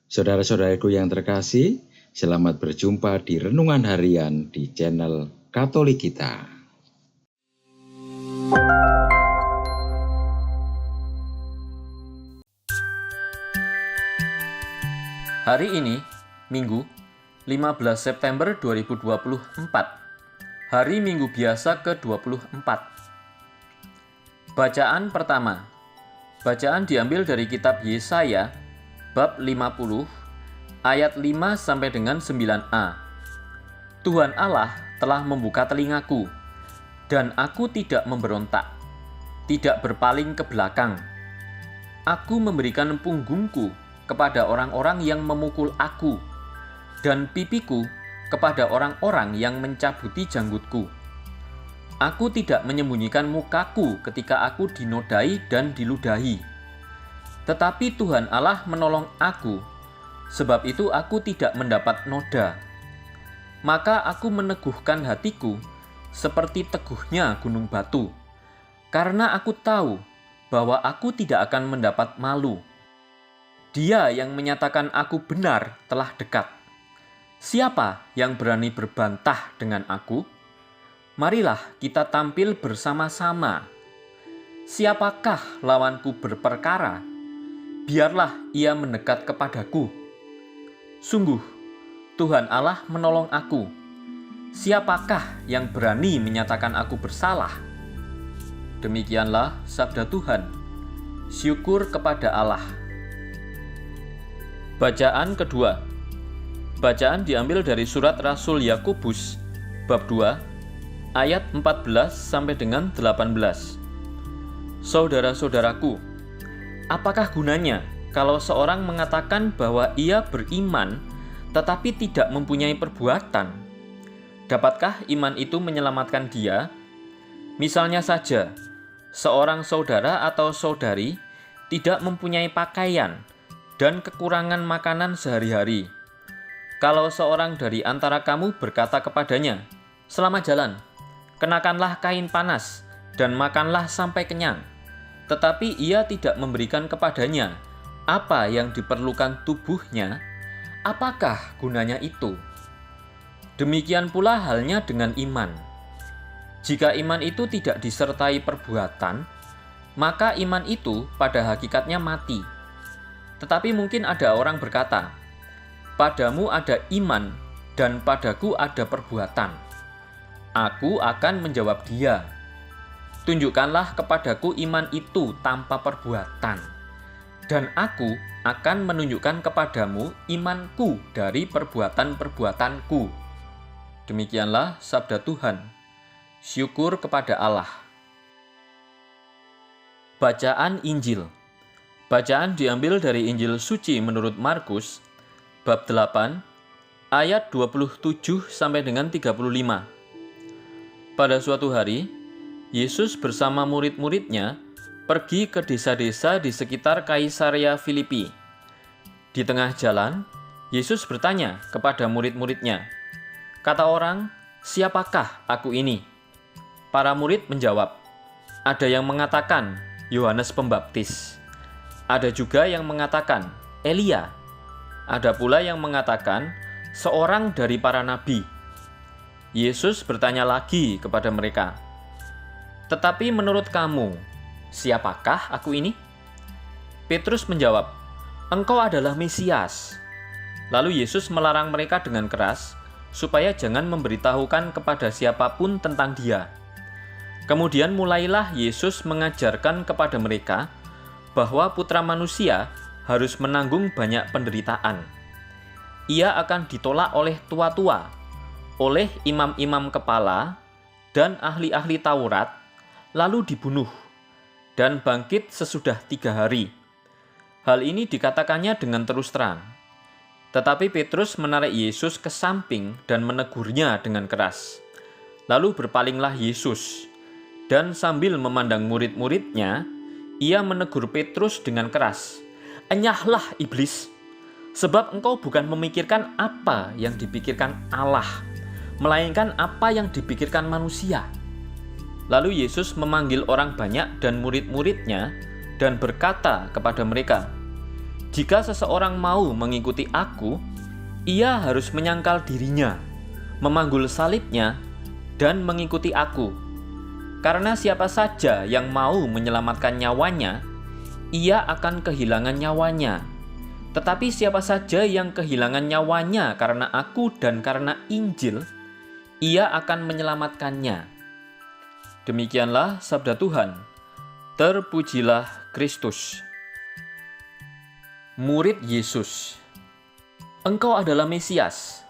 Saudara-saudaraku yang terkasih, selamat berjumpa di Renungan Harian di channel Katolik kita. Hari ini, Minggu, 15 September 2024, hari Minggu biasa ke-24. Bacaan pertama. Bacaan diambil dari kitab Yesaya, bab 50, ayat 5 sampai dengan 9a. Tuhan Allah telah membuka telingaku, dan aku tidak memberontak, tidak berpaling ke belakang. Aku memberikan punggungku kepada orang-orang yang memukul aku, dan pipiku kepada orang-orang yang mencabuti janggutku. Aku tidak menyembunyikan mukaku ketika aku dinodai dan diludahi. Tetapi Tuhan Allah menolong aku, sebab itu aku tidak mendapat noda. Maka aku meneguhkan hatiku seperti teguhnya gunung batu, karena aku tahu bahwa aku tidak akan mendapat malu. Dia yang menyatakan aku benar telah dekat. Siapa yang berani berbantah dengan aku? Marilah kita tampil bersama-sama. Siapakah lawanku berperkara? Biarlah ia mendekat kepadaku. Sungguh, Tuhan Allah menolong aku. Siapakah yang berani menyatakan aku bersalah? Demikianlah sabda Tuhan. Syukur kepada Allah. Bacaan kedua. Bacaan diambil dari surat Rasul Yakobus, bab 2, ayat 14 sampai dengan 18. Saudara-saudaraku, apakah gunanya kalau seorang mengatakan bahwa ia beriman tetapi tidak mempunyai perbuatan? Dapatkah iman itu menyelamatkan dia? Misalnya saja, seorang saudara atau saudari tidak mempunyai pakaian dan kekurangan makanan sehari-hari. Kalau seorang dari antara kamu berkata kepadanya, "Selamat jalan, kenakanlah kain panas dan makanlah sampai kenyang," tetapi ia tidak memberikan kepadanya apa yang diperlukan tubuhnya, apakah gunanya itu? Demikian pula halnya dengan iman. Jika iman itu tidak disertai perbuatan, maka iman itu pada hakikatnya mati. Tetapi mungkin ada orang berkata, "Padamu ada iman dan padaku ada perbuatan." Aku akan menjawab dia, "Tunjukkanlah kepadaku iman itu tanpa perbuatan, dan aku akan menunjukkan kepadamu imanku dari perbuatan-perbuatanku." Demikianlah sabda Tuhan. Syukur kepada Allah. Bacaan Injil. Bacaan diambil dari Injil suci menurut Markus, bab 8, ayat 27 sampai dengan 35. Pada suatu hari, Yesus bersama murid-muridnya pergi ke desa-desa di sekitar Kaisarea Filipi. Di tengah jalan, Yesus bertanya kepada murid-muridnya, "Kata orang, siapakah aku ini?" Para murid menjawab, "Ada yang mengatakan Yohanes Pembaptis, ada juga yang mengatakan Elia, ada pula yang mengatakan seorang dari para nabi." Yesus bertanya lagi kepada mereka, "Tetapi menurut kamu, siapakah aku ini?" Petrus menjawab, "Engkau adalah Mesias." Lalu Yesus melarang mereka dengan keras supaya jangan memberitahukan kepada siapapun tentang Dia. Kemudian mulailah Yesus mengajarkan kepada mereka bahwa Putra Manusia harus menanggung banyak penderitaan. Ia akan ditolak oleh tua-tua, oleh imam-imam kepala dan ahli-ahli Taurat, lalu dibunuh, dan bangkit sesudah 3 hari. Hal ini dikatakannya dengan terus terang. Tetapi Petrus menarik Yesus ke samping dan menegurnya dengan keras. Lalu berpalinglah Yesus, dan sambil memandang murid-muridnya, ia menegur Petrus dengan keras, "Enyahlah iblis, sebab engkau bukan memikirkan apa yang dipikirkan Allah, melainkan apa yang dipikirkan manusia." Lalu Yesus memanggil orang banyak dan murid-muridnya dan berkata kepada mereka, Jika seseorang mau mengikuti aku, ia harus menyangkal dirinya, memanggul salibnya, dan mengikuti aku. Karena siapa saja yang mau menyelamatkan nyawanya, ia akan kehilangan nyawanya. Tetapi siapa saja yang kehilangan nyawanya karena aku dan karena Injil, ia akan menyelamatkannya. Demikianlah sabda Tuhan. Terpujilah Kristus. Murid Yesus. Engkau adalah Mesias.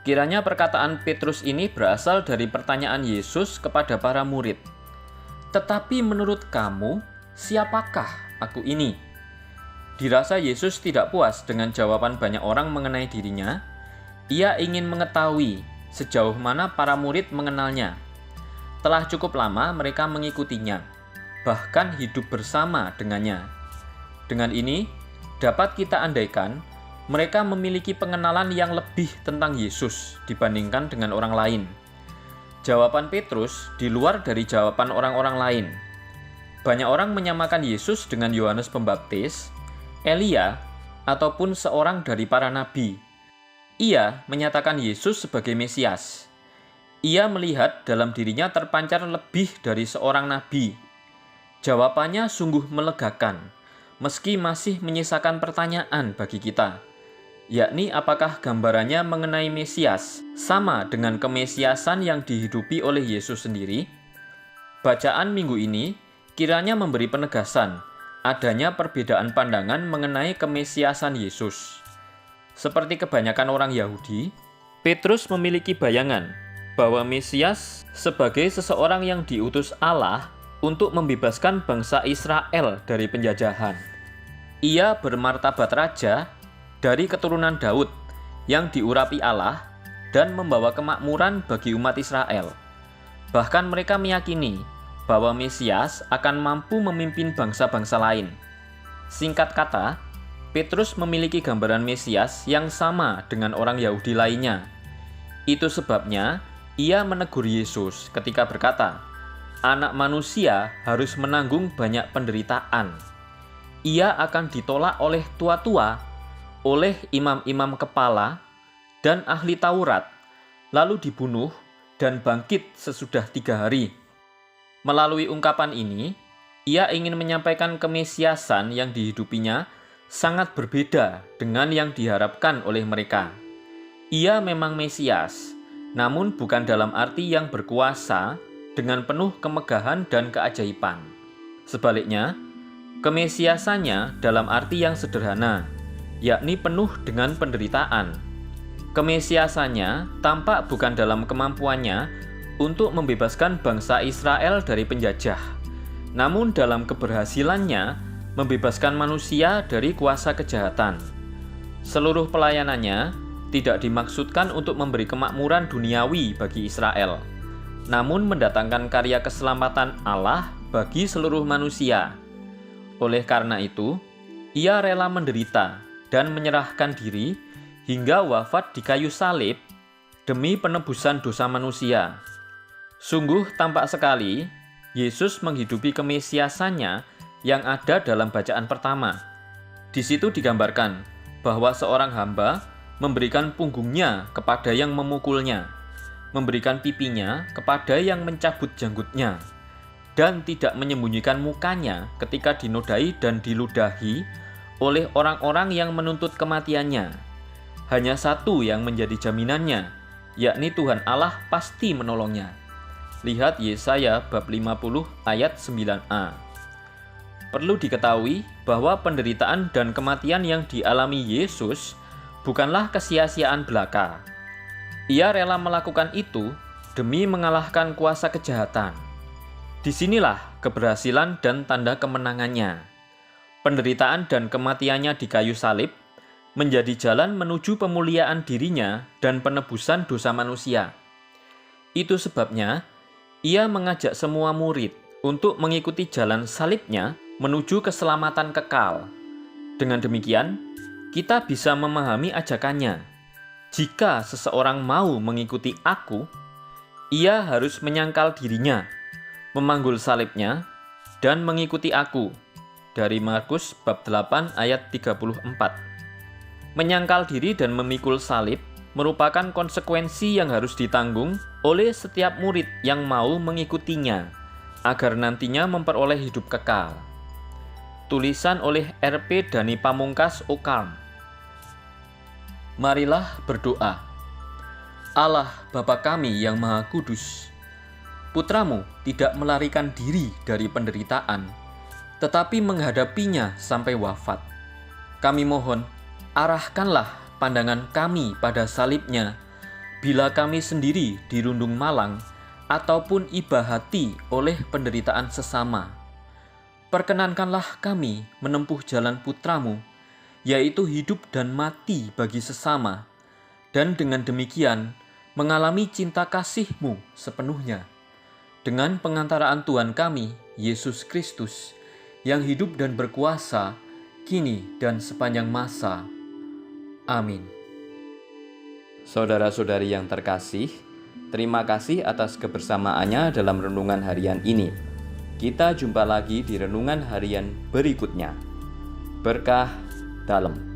Kiranya perkataan Petrus ini berasal dari pertanyaan Yesus kepada para murid. Tetapi menurut kamu, siapakah aku ini? Dirasa Yesus tidak puas dengan jawaban banyak orang mengenai dirinya. Ia ingin mengetahui sejauh mana para murid mengenalnya. Telah cukup lama mereka mengikutinya, bahkan hidup bersama dengannya. Dengan ini, dapat kita andaikan mereka memiliki pengenalan yang lebih tentang Yesus dibandingkan dengan orang lain. Jawaban Petrus di luar dari jawaban orang-orang lain. Banyak orang menyamakan Yesus dengan Yohanes Pembaptis, Elia, ataupun seorang dari para nabi. Ia menyatakan Yesus sebagai Mesias. Ia melihat dalam dirinya terpancar lebih dari seorang nabi. Jawabannya sungguh melegakan, meski masih menyisakan pertanyaan bagi kita, yakni apakah gambarannya mengenai Mesias sama dengan kemesiasan yang dihidupi oleh Yesus sendiri? Bacaan minggu ini kiranya memberi penegasan adanya perbedaan pandangan mengenai kemesiasan Yesus. Seperti kebanyakan orang Yahudi, Petrus memiliki bayangan bahwa Mesias sebagai seseorang yang diutus Allah untuk membebaskan bangsa Israel dari penjajahan. Ia bermartabat raja dari keturunan Daud yang diurapi Allah dan membawa kemakmuran bagi umat Israel. Bahkan mereka meyakini bahwa Mesias akan mampu memimpin bangsa-bangsa lain. Singkat kata, Petrus memiliki gambaran Mesias yang sama dengan orang Yahudi lainnya. Itu sebabnya ia menegur Yesus ketika berkata, Anak manusia harus menanggung banyak penderitaan. Ia akan ditolak oleh tua-tua, oleh imam-imam kepala, dan ahli Taurat, lalu dibunuh dan bangkit sesudah 3 hari. Melalui ungkapan ini, ia ingin menyampaikan kemesiasan yang dihidupinya sangat berbeda dengan yang diharapkan oleh mereka. Ia memang Mesias, namun bukan dalam arti yang berkuasa dengan penuh kemegahan dan keajaiban. Sebaliknya, kemesiasannya dalam arti yang sederhana, yakni penuh dengan penderitaan. Kemesiasannya tampak bukan dalam kemampuannya untuk membebaskan bangsa Israel dari penjajah, namun dalam keberhasilannya membebaskan manusia dari kuasa kejahatan. Seluruh pelayanannya tidak dimaksudkan untuk memberi kemakmuran duniawi bagi Israel, namun mendatangkan karya keselamatan Allah bagi seluruh manusia. Oleh karena itu, ia rela menderita dan menyerahkan diri hingga wafat di kayu salib demi penebusan dosa manusia. Sungguh tampak sekali Yesus menghidupi kemesiasannya yang ada dalam bacaan pertama. Di situ digambarkan bahwa seorang hamba memberikan punggungnya kepada yang memukulnya, memberikan pipinya kepada yang mencabut janggutnya, dan tidak menyembunyikan mukanya ketika dinodai dan diludahi oleh orang-orang yang menuntut kematiannya. Hanya satu yang menjadi jaminannya, yakni Tuhan Allah pasti menolongnya. Lihat Yesaya bab 50 ayat 9a. Perlu diketahui bahwa penderitaan dan kematian yang dialami Yesus bukanlah kesia-siaan belaka. Ia rela melakukan itu demi mengalahkan kuasa kejahatan. Disinilah keberhasilan dan tanda kemenangannya. Penderitaan dan kematiannya di kayu salib menjadi jalan menuju pemuliaan dirinya dan penebusan dosa manusia. Itu sebabnya ia mengajak semua murid untuk mengikuti jalan salibnya menuju keselamatan kekal. Dengan demikian, kita bisa memahami ajakannya. Jika seseorang mau mengikuti aku, ia harus menyangkal dirinya, memanggul salibnya, dan mengikuti aku. dari Markus bab 8 ayat 34. Menyangkal diri dan memikul salib merupakan konsekuensi yang harus ditanggung oleh setiap murid yang mau mengikutinya agar nantinya memperoleh hidup kekal. Tulisan oleh R.P. Dhani Pamungkas Okarm. Marilah berdoa. Allah Bapa kami yang Maha Kudus, Putramu tidak melarikan diri dari penderitaan, tetapi menghadapinya sampai wafat. Kami mohon, arahkanlah pandangan kami pada salibnya, bila kami sendiri dirundung malang ataupun iba hati oleh penderitaan sesama. Perkenankanlah kami menempuh jalan Putramu, yaitu hidup dan mati bagi sesama, dan dengan demikian mengalami cinta kasih-Mu sepenuhnya. Dengan pengantaraan Tuhan kami, Yesus Kristus, yang hidup dan berkuasa, kini dan sepanjang masa. Amin. Saudara-saudari yang terkasih, terima kasih atas kebersamaannya dalam renungan harian ini. Kita jumpa lagi di renungan harian berikutnya. Berkah dalam.